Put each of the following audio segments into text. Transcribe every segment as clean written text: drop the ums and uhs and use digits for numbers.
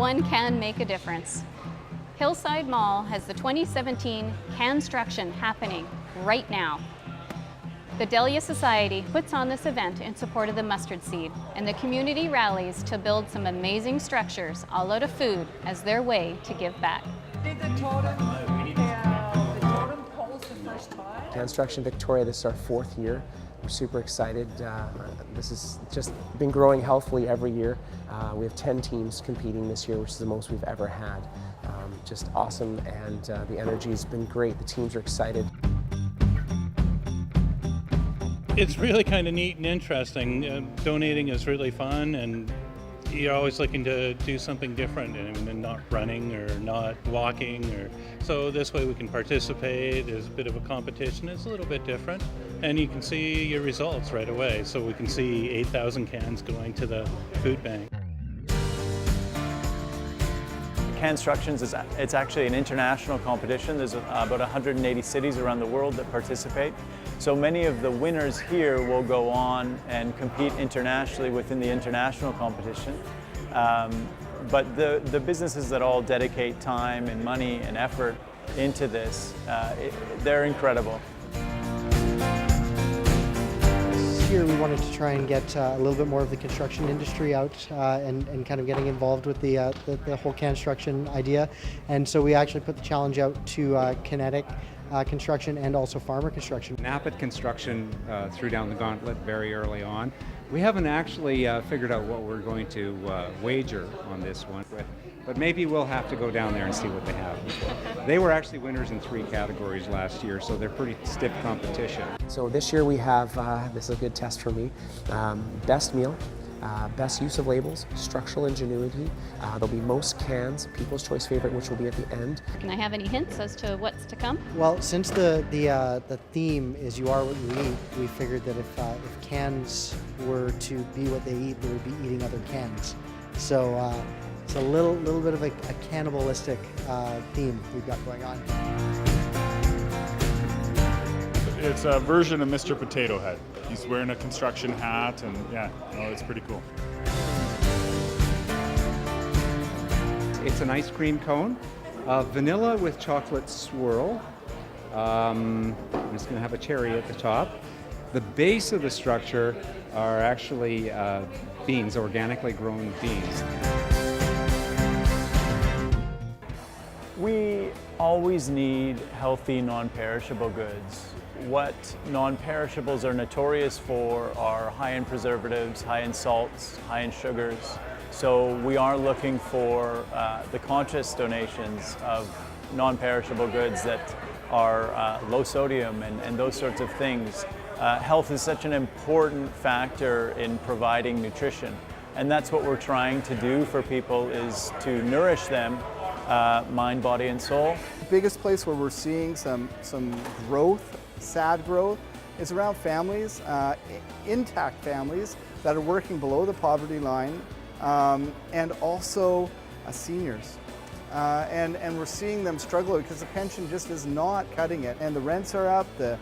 one can make a difference. Hillside Mall has the 2017 Canstruction happening right now. The Delia Society puts on this event in support of the mustard seed, and the community rallies to build some amazing structures all out of food as their way to give back. Did the totem poles the first time? Canstruction Victoria, this is our 4th year. We're super excited. This has just been growing healthily every year. We have 10 teams competing this year, which is the most we've ever had. Just awesome, and the energy's been great. The teams are excited. It's really kind of neat and interesting. Donating is really fun, and you're always looking to do something different and not running or not walking. So this way we can participate. There's a bit of a competition. It's a little bit different, and you can see your results right away. So we can see 8,000 cans going to the food bank. Canstruction it's actually an international competition. There's about 180 cities around the world that participate. So many of the winners here will go on and compete internationally within the international competition. But the businesses that all dedicate time and money and effort into this, they're incredible. Here we wanted to try and get a little bit more of the construction industry out and kind of getting involved with the whole Canstruction idea. And so we actually put the challenge out to Kinetic Construction and also Farmer Construction. Napit Construction threw down the gauntlet very early on. We haven't actually figured out what we're going to wager on this one, but maybe we'll have to go down there and see what they have. They were actually winners in 3 categories last year, so they're pretty stiff competition. So this year we have, this is a good test for me, best meal, best use of labels, structural ingenuity, there'll be most cans, People's Choice favorite, which will be at the end. Can I have any hints as to what's to come? Well, since the theme is you are what you eat, we figured that if cans were to be what they eat, they would be eating other cans. So it's a little bit of a cannibalistic theme we've got going on. It's a version of Mr. Potato Head. He's wearing a construction hat, and yeah, it's pretty cool. It's an ice cream cone, vanilla with chocolate swirl. I'm just going to have a cherry at the top. The base of the structure are actually beans, organically grown beans. We always need healthy, non-perishable goods. What non-perishables are notorious for are high in preservatives, high in salts, high in sugars. So we are looking for the conscious donations of non-perishable goods that are low sodium and those sorts of things. Health is such an important factor in providing nutrition, and that's what we're trying to do for people, is to nourish them, mind, body, and soul. The biggest place where we're seeing some growth, sad growth, is around families, intact families that are working below the poverty line, and also seniors. And we're seeing them struggle because the pension just is not cutting it, and the rents are up, the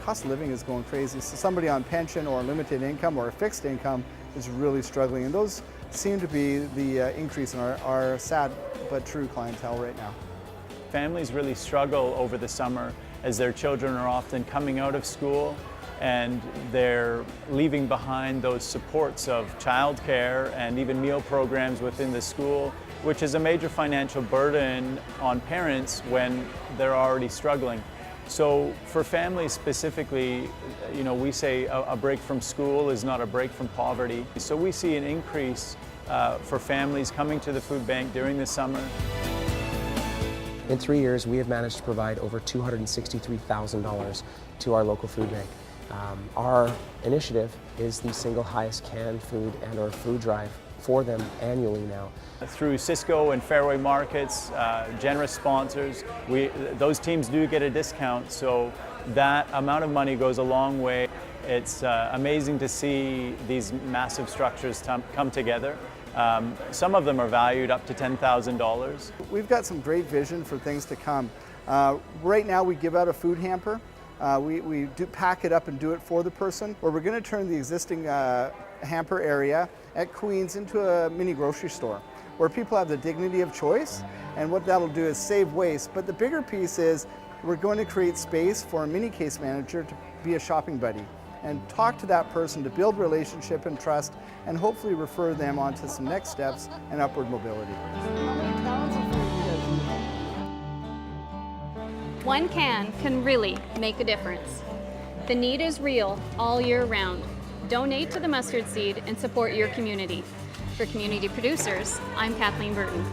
cost of living is going crazy. So somebody on pension or limited income or a fixed income is really struggling, and those seem to be the increase in our sad but true clientele right now. Families really struggle over the summer as their children are often coming out of school and they're leaving behind those supports of childcare and even meal programs within the school, which is a major financial burden on parents when they're already struggling. So for families specifically, we say a break from school is not a break from poverty. So we see an increase for families coming to the food bank during the summer. In 3 years, we have managed to provide over $263,000 to our local food bank. Our initiative is the single highest canned food and/or food drive for them annually now. Through Cisco and Fairway Markets, generous sponsors, those teams do get a discount, so that amount of money goes a long way. It's amazing to see these massive structures come together. Some of them are valued up to $10,000. We've got some great vision for things to come. Right now we give out a food hamper. We do pack it up and do it for the person, where we're going to turn the existing hamper area at Queens into a mini grocery store, where people have the dignity of choice, and what that'll do is save waste. But the bigger piece is we're going to create space for a mini case manager to be a shopping buddy and talk to that person to build relationship and trust, and hopefully refer them on to some next steps and upward mobility. How many pounds of food do you guys eat? One can really make a difference. The need is real all year round. Donate to the mustard seed and support your community. For Community Producers, I'm Kathleen Burton.